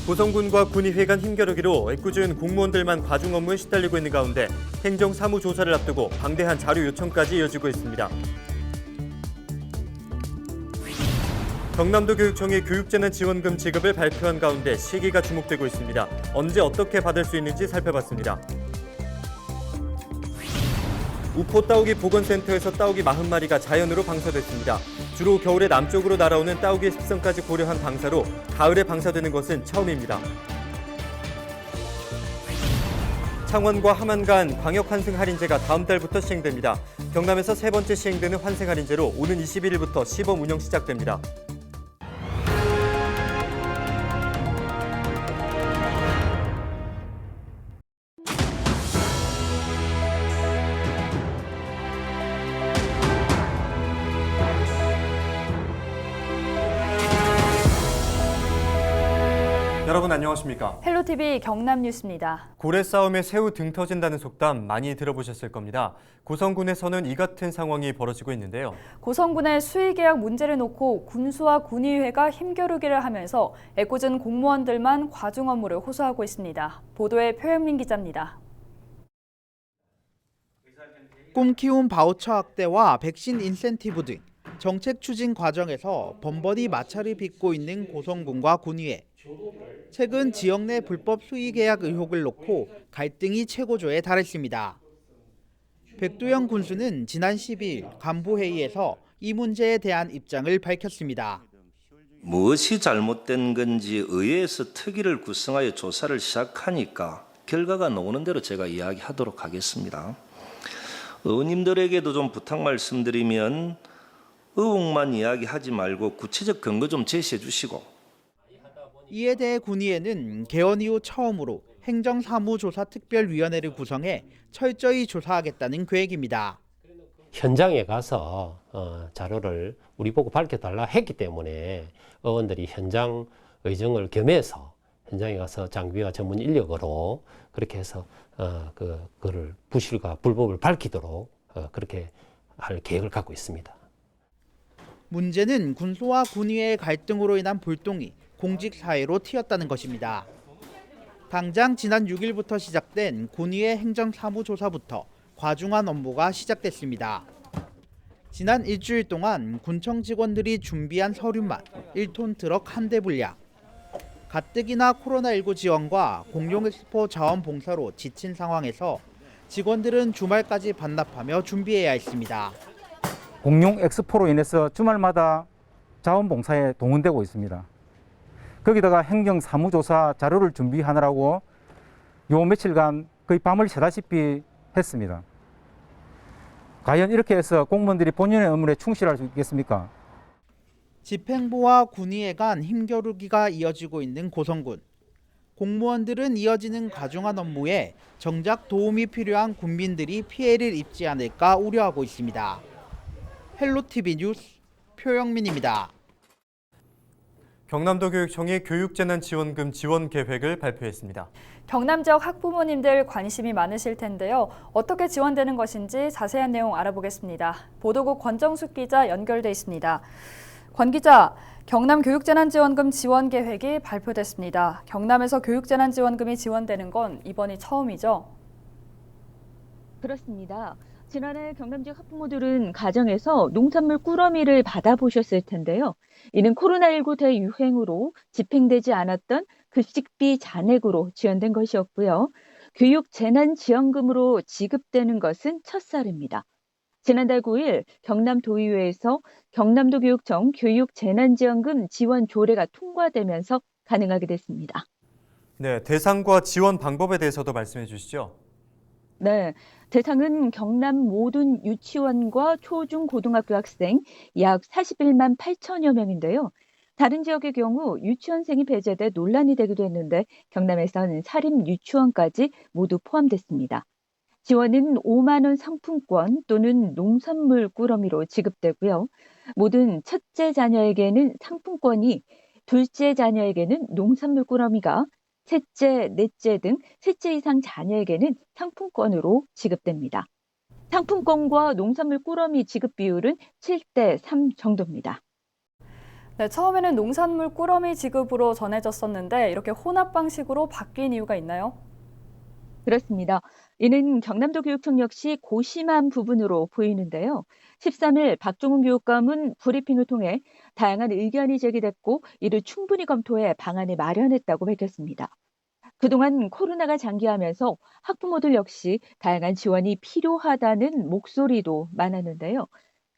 고성군과 군의회 간 힘겨루기로 애꿎은 공무원들만 과중 업무에 시달리고 있는 가운데 행정사무조사를 앞두고 방대한 자료 요청까지 이어지고 있습니다. 경남도 교육청이 교육재난지원금 지급을 발표한 가운데 시기가 주목되고 있습니다. 언제 어떻게 받을 수 있는지 살펴봤습니다. 우포 따오기 보건센터에서 따오기 40마리가 자연으로 방사됐습니다. 주로 겨울에 남쪽으로 날아오는 따오기의 습성까지 고려한 방사로 가을에 방사되는 것은 처음입니다. 창원과 함안 간 광역 환승 할인제가 다음 달부터 시행됩니다. 경남에서 세 번째 시행되는 환승 할인제로 오는 21일부터 시범 운영 시작됩니다. 여러분 안녕하십니까? 헬로티비 경남 뉴스입니다. 고래 싸움에 새우 등 터진다는 속담 많이 들어보셨을 겁니다. 고성군에서는 이 같은 상황이 벌어지고 있는데요. 고성군의 수의계약 문제를 놓고 군수와 군의회가 힘겨루기를 하면서 애꿎은 공무원들만 과중 업무를 호소하고 있습니다. 보도에 표현민 기자입니다. 꿈 키움 바우처 확대와 백신 인센티브 등 정책 추진 과정에서 번번이 마찰을 빚고 있는 고성군과 군의회. 최근 지역 내 불법 수의 계약 의혹을 놓고 갈등이 최고조에 달했습니다. 백두영 군수는 지난 12일 간부회의에서 이 문제에 대한 입장을 밝혔습니다. 무엇이 잘못된 건지 의회에서 특위를 구성하여 조사를 시작하니까 결과가 나오는 대로 제가 이야기하도록 하겠습니다. 의원님들에게도 좀 부탁 말씀드리면 의혹만 이야기하지 말고 구체적 근거 좀 제시해 주시고, 이에 대해 군의회는 개원 이후 처음으로 행정사무조사특별위원회를 구성해 철저히 조사하겠다는 계획입니다. 현장에 가서 자료를 우리 보고 밝혀달라 했기 때문에 의원들이 현장 의정을 겸해서 현장에 가서 장비와 전문 인력으로 그렇게 해서 그거를 부실과 불법을 밝히도록 그렇게 할 계획을 갖고 있습니다. 문제는 군수와 군의회의 갈등으로 인한 불똥이 공직 사회로 튀었다는 것입니다. 당장 지난 6일부터 시작된 군의회 행정사무조사부터 과중한 업무가 시작됐습니다. 지난 일주일 동안 군청 직원들이 준비한 서류만 1톤 트럭 한 대 분량. 가뜩이나 코로나19 지원과 공룡 엑스포 자원봉사로 지친 상황에서 직원들은 주말까지 반납하며 준비해야 했습니다. 공룡 엑스포로 인해서 주말마다 자원봉사에 동원되고 있습니다. 거기다가 행정사무조사 자료를 준비하느라고 요 며칠간 거의 밤을 새다시피 했습니다. 과연 이렇게 해서 공무원들이 본연의 업무에 충실할 수 있겠습니까? 집행부와 군의회 간 힘겨루기가 이어지고 있는 고성군. 공무원들은 이어지는 과중한 업무에 정작 도움이 필요한 군민들이 피해를 입지 않을까 우려하고 있습니다. 헬로티비 뉴스 표영민입니다. 경남도 교육청이 교육재난지원금 지원 계획을 발표했습니다. 경남 지역 학부모님들 관심이 많으실 텐데요. 어떻게 지원되는 것인지 자세한 내용 알아보겠습니다. 보도국 권정숙 기자 연결돼 있습니다. 권 기자, 경남 교육재난지원금 지원 계획이 발표됐습니다. 경남에서 교육재난지원금이 지원되는 건 이번이 처음이죠? 그렇습니다. 지난해 경남 지역 학부모들은 가정에서 농산물 꾸러미를 받아보셨을 텐데요. 이는 코로나19 대유행으로 집행되지 않았던 급식비 잔액으로 지원된 것이었고요. 교육재난지원금으로 지급되는 것은 첫사례입니다. 지난달 9일 경남도의회에서 경남도 교육청 교육재난지원금 지원 조례가 통과되면서 가능하게 됐습니다. 네, 대상과 지원 방법에 대해서도 말씀해 주시죠. 네, 대상은 경남 모든 유치원과 초중고등학교 학생 약 41만 8천여 명인데요. 다른 지역의 경우 유치원생이 배제돼 논란이 되기도 했는데 경남에서는 사립 유치원까지 모두 포함됐습니다. 지원은 5만 원 상품권 또는 농산물 꾸러미로 지급되고요. 모든 첫째 자녀에게는 상품권이, 둘째 자녀에게는 농산물 꾸러미가, 셋째, 넷째 등 셋째 이상 자녀에게는 상품권으로 지급됩니다. 상품권과 농산물 꾸러미 지급 비율은 7대 3 정도입니다. 네, 처음에는 농산물 꾸러미 지급으로 전해졌었는데 이렇게 혼합 방식으로 바뀐 이유가 있나요? 그렇습니다. 이는 경남도 교육청 역시 고심한 부분으로 보이는데요. 13일 박종훈 교육감은 브리핑을 통해 다양한 의견이 제기됐고 이를 충분히 검토해 방안을 마련했다고 밝혔습니다. 그동안 코로나가 장기화하면서 학부모들 역시 다양한 지원이 필요하다는 목소리도 많았는데요.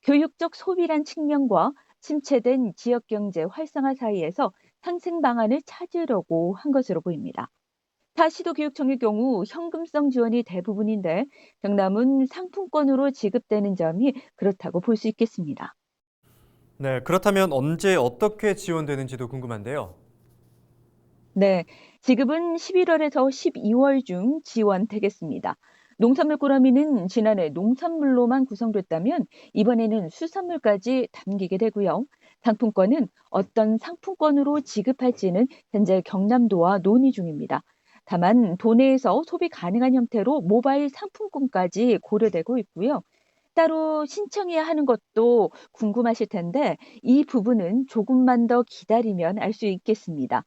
교육적 소비란 측면과 침체된 지역경제 활성화 사이에서 상생 방안을 찾으려고 한 것으로 보입니다. 타 시도 교육청의 경우 현금성 지원이 대부분인데 경남은 상품권으로 지급되는 점이 그렇다고 볼 수 있겠습니다. 네, 그렇다면 언제 어떻게 지원되는지도 궁금한데요. 네, 지급은 11월에서 12월 중 지원되겠습니다. 농산물 꾸러미는 지난해 농산물로만 구성됐다면 이번에는 수산물까지 담기게 되고요. 상품권은 어떤 상품권으로 지급할지는 현재 경남도와 논의 중입니다. 다만 도내에서 소비 가능한 형태로 모바일 상품권까지 고려되고 있고요. 따로 신청해야 하는 것도 궁금하실 텐데 이 부분은 조금만 더 기다리면 알 수 있겠습니다.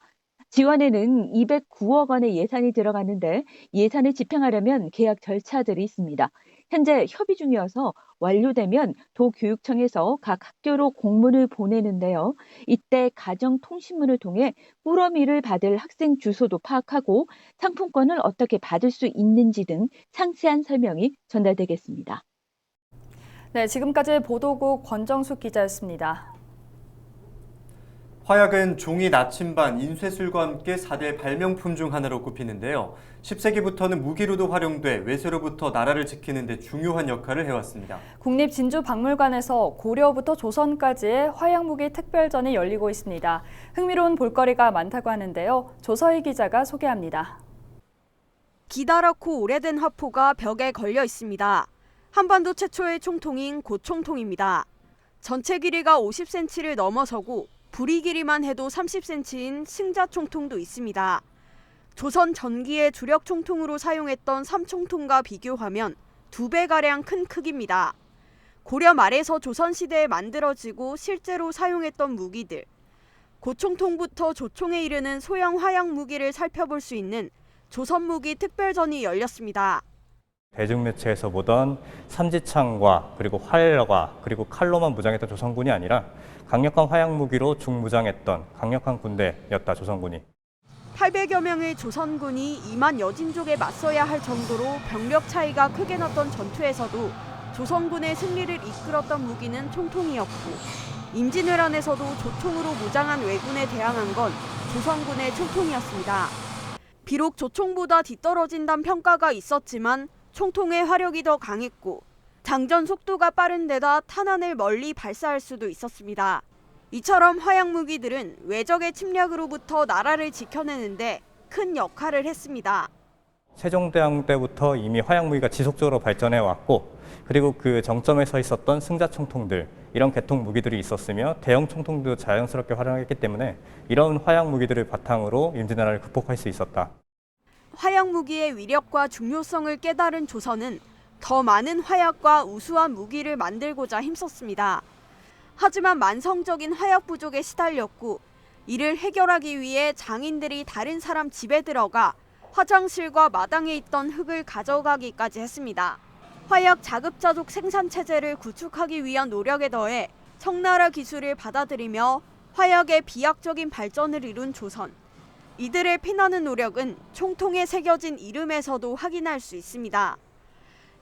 지원에는 209억 원의 예산이 들어가는데 예산을 집행하려면 계약 절차들이 있습니다. 현재 협의 중이어서 완료되면 도교육청에서 각 학교로 공문을 보내는데요. 이때 가정통신문을 통해 꾸러미를 받을 학생 주소도 파악하고 상품권을 어떻게 받을 수 있는지 등 상세한 설명이 전달되겠습니다. 네, 지금까지 보도국 권정숙 기자였습니다. 화약은 종이 나침반, 인쇄술과 함께 4대 발명품 중 하나로 꼽히는데요. 10세기부터는 무기로도 활용돼 외세로부터 나라를 지키는 데 중요한 역할을 해왔습니다. 국립진주박물관에서 고려부터 조선까지의 화약무기 특별전이 열리고 있습니다. 흥미로운 볼거리가 많다고 하는데요. 조서희 기자가 소개합니다. 기다랗고 오래된 화포가 벽에 걸려 있습니다. 한반도 최초의 총통인 고총통입니다. 전체 길이가 50cm를 넘어서고 부리 길이만 해도 30cm인 승자총통도 있습니다. 조선 전기의 주력 총통으로 사용했던 삼총통과 비교하면 2배가량 큰 크기입니다. 고려 말에서 조선시대에 만들어지고 실제로 사용했던 무기들, 고총통부터 조총에 이르는 소형 화약 무기를 살펴볼 수 있는 조선무기 특별전이 열렸습니다. 대중매체에서 보던 삼지창과 그리고 활과 그리고 칼로만 무장했던 조선군이 아니라 강력한 화약무기로 중무장했던 강력한 군대였다, 조선군이. 800여 명의 조선군이 2만 여진족에 맞서야 할 정도로 병력 차이가 크게 났던 전투에서도 조선군의 승리를 이끌었던 무기는 총통이었고 임진왜란에서도 조총으로 무장한 왜군에 대항한 건 조선군의 총통이었습니다. 비록 조총보다 뒤떨어진다는 평가가 있었지만 총통의 화력이 더 강했고 장전 속도가 빠른 데다 탄환을 멀리 발사할 수도 있었습니다. 이처럼 화약무기들은 외적의 침략으로부터 나라를 지켜내는데 큰 역할을 했습니다. 세종대왕 때부터 이미 화약무기가 지속적으로 발전해 왔고 그리고 그 정점에 서 있었던 승자총통들, 이런 계통 무기들이 있었으며 대형 총통도 자연스럽게 활용했기 때문에 이런 화약무기들을 바탕으로 임진왜란을 극복할 수 있었다. 화약무기의 위력과 중요성을 깨달은 조선은 더 많은 화약과 우수한 무기를 만들고자 힘썼습니다. 하지만 만성적인 화약 부족에 시달렸고 이를 해결하기 위해 장인들이 다른 사람 집에 들어가 화장실과 마당에 있던 흙을 가져가기까지 했습니다. 화약 자급자족 생산체제를 구축하기 위한 노력에 더해 청나라 기술을 받아들이며 화약의 비약적인 발전을 이룬 조선. 이들의 피나는 노력은 총통에 새겨진 이름에서도 확인할 수 있습니다.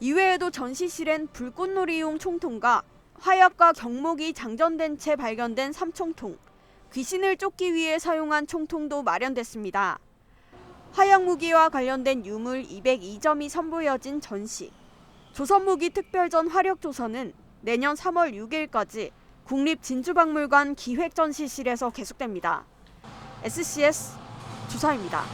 이외에도 전시실엔 불꽃놀이용 총통과 화약과 경목이 장전된 채 발견된 삼총통, 귀신을 쫓기 위해 사용한 총통도 마련됐습니다. 화약무기와 관련된 유물 202점이 선보여진 전시. 조선무기 특별전 화력조선은 내년 3월 6일까지 국립진주박물관 기획전시실에서 계속됩니다. SCS 조서입니다.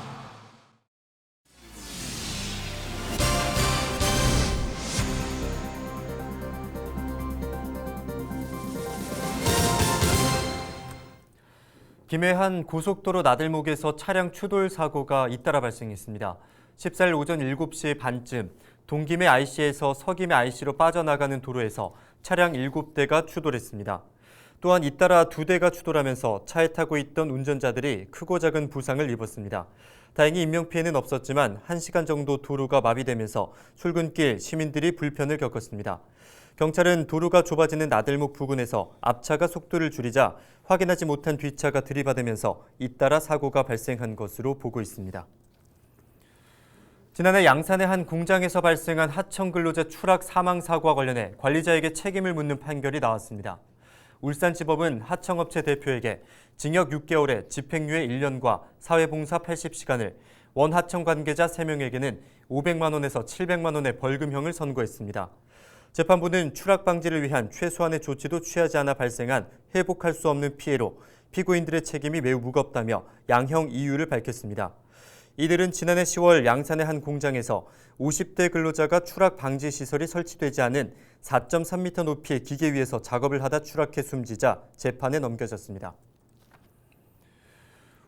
김해 한 고속도로 나들목에서 차량 추돌 사고가 잇따라 발생했습니다. 14일 오전 7시 반쯤 동김해 IC에서 서김해 IC로 빠져나가는 도로에서 차량 7대가 추돌했습니다. 또 또한 잇따라 2대가 추돌하면서 차에 타고 있던 운전자들이 크고 작은 부상을 입었습니다. 다행히 인명피해는 없었지만 1시간 정도 도로가 마비되면서 출근길 시민들이 불편을 겪었습니다. 경찰은 도로가 좁아지는 나들목 부근에서 앞차가 속도를 줄이자 확인하지 못한 뒷차가 들이받으면서 잇따라 사고가 발생한 것으로 보고 있습니다. 지난해 양산의 한 공장에서 발생한 하청 근로자 추락 사망 사고와 관련해 관리자에게 책임을 묻는 판결이 나왔습니다. 울산지법은 하청업체 대표에게 징역 6개월에 집행유예 1년과 사회봉사 80시간을, 원하청 관계자 3명에게는 500만 원에서 700만 원의 벌금형을 선고했습니다. 재판부는 추락 방지를 위한 최소한의 조치도 취하지 않아 발생한 회복할 수 없는 피해로 피고인들의 책임이 매우 무겁다며 양형 이유를 밝혔습니다. 이들은 지난해 10월 양산의 한 공장에서 50대 근로자가 추락 방지 시설이 설치되지 않은 4.3m 높이의 기계 위에서 작업을 하다 추락해 숨지자 재판에 넘겨졌습니다.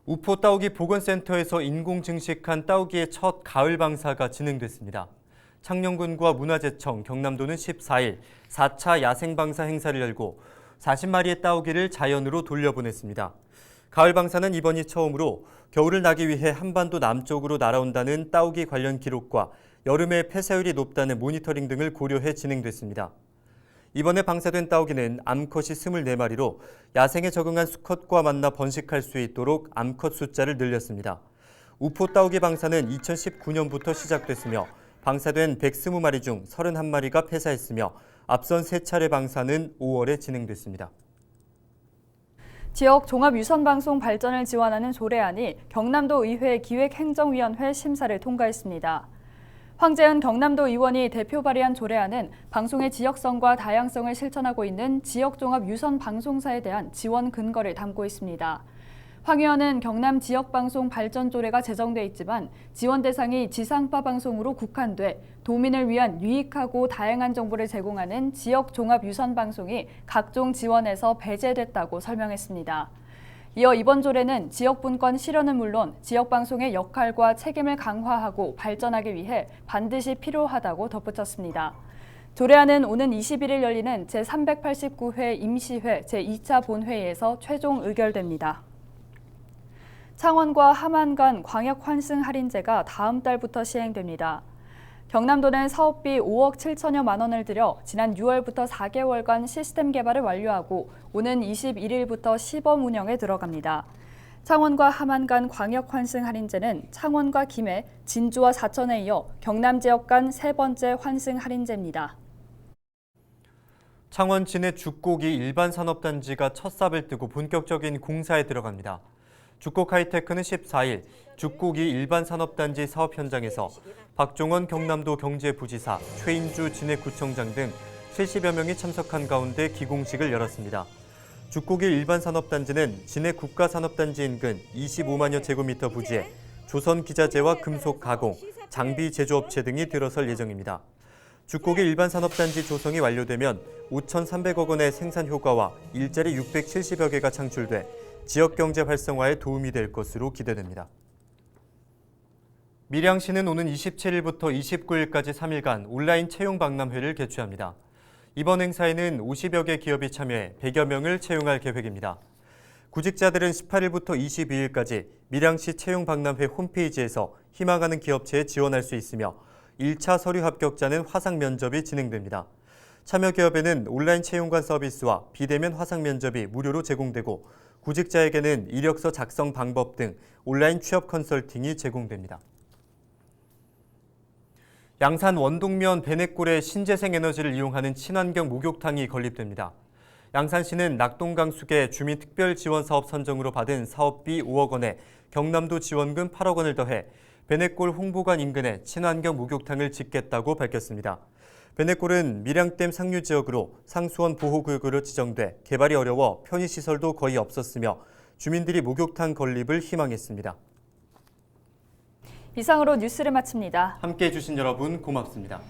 우포 따오기 보건센터에서 인공 증식한 따오기의 첫 가을 방사가 진행됐습니다. 창녕군과 문화재청, 경남도는 14일 4차 야생 방사 행사를 열고 40마리의 따오기를 자연으로 돌려보냈습니다. 가을 방사는 이번이 처음으로 겨울을 나기 위해 한반도 남쪽으로 날아온다는 따오기 관련 기록과 여름에 폐사율이 높다는 모니터링 등을 고려해 진행됐습니다. 이번에 방사된 따오기는 암컷이 24마리로 야생에 적응한 수컷과 만나 번식할 수 있도록 암컷 숫자를 늘렸습니다. 우포 따오기 방사는 2019년부터 시작됐으며 방사된 120마리 중 31마리가 폐사했으며 앞선 3차례 방사는 5월에 진행됐습니다. 지역 종합유선방송 발전을 지원하는 조례안이 경남도 의회 기획행정위원회 심사를 통과했습니다. 황재은 경남도 의원이 대표 발의한 조례안은 방송의 지역성과 다양성을 실천하고 있는 지역종합유선방송사에 대한 지원 근거를 담고 있습니다. 황 의원은 경남 지역방송 발전 조례가 제정돼 있지만 지원 대상이 지상파 방송으로 국한돼 도민을 위한 유익하고 다양한 정보를 제공하는 지역 종합 유선 방송이 각종 지원에서 배제됐다고 설명했습니다. 이어 이번 조례는 지역 분권 실현은 물론 지역 방송의 역할과 책임을 강화하고 발전하기 위해 반드시 필요하다고 덧붙였습니다. 조례안은 오는 21일 열리는 제389회 임시회 제2차 본회의에서 최종 의결됩니다. 창원과 함안 간 광역 환승 할인제가 다음 달부터 시행됩니다. 경남도는 사업비 5억 7천여만 원을 들여 지난 6월부터 4개월간 시스템 개발을 완료하고 오는 21일부터 시범 운영에 들어갑니다. 창원과 함안 간 광역 환승 할인제는 창원과 김해, 진주와 사천에 이어 경남 지역 간 세 번째 환승 할인제입니다. 창원 진해 죽곡이 일반 산업단지가 첫 삽을 뜨고 본격적인 공사에 들어갑니다. 죽곡 하이테크는 14일 죽곡이 일반 산업단지 사업 현장에서 박종원 경남도 경제부지사, 최인주 진해구청장 등 70여 명이 참석한 가운데 기공식을 열었습니다. 죽곡이 일반 산업단지는 진해 국가산업단지 인근 25만여 제곱미터 부지에 조선기자재와 금속 가공, 장비 제조업체 등이 들어설 예정입니다. 죽곡이 일반 산업단지 조성이 완료되면 5,300억 원의 생산 효과와 일자리 670여 개가 창출돼 지역 경제 활성화에 도움이 될 것으로 기대됩니다. 밀양시는 오는 27일부터 29일까지 3일간 온라인 채용 박람회를 개최합니다. 이번 행사에는 50여 개 기업이 참여해 100여 명을 채용할 계획입니다. 구직자들은 18일부터 22일까지 밀양시 채용 박람회 홈페이지에서 희망하는 기업체에 지원할 수 있으며 1차 서류 합격자는 화상 면접이 진행됩니다. 참여 기업에는 온라인 채용관 서비스와 비대면 화상 면접이 무료로 제공되고 구직자에게는 이력서 작성 방법 등 온라인 취업 컨설팅이 제공됩니다. 양산 원동면 베넷골에 신재생 에너지를 이용하는 친환경 목욕탕이 건립됩니다. 양산시는 낙동강수계 주민특별지원사업 선정으로 받은 사업비 5억 원에 경남도 지원금 8억 원을 더해 베넷골 홍보관 인근에 친환경 목욕탕을 짓겠다고 밝혔습니다. 베넷골은 밀양댐 상류 지역으로 상수원 보호구역으로 지정돼 개발이 어려워 편의시설도 거의 없었으며 주민들이 목욕탕 건립을 희망했습니다. 이상으로 뉴스를 마칩니다. 함께해 주신 여러분 고맙습니다.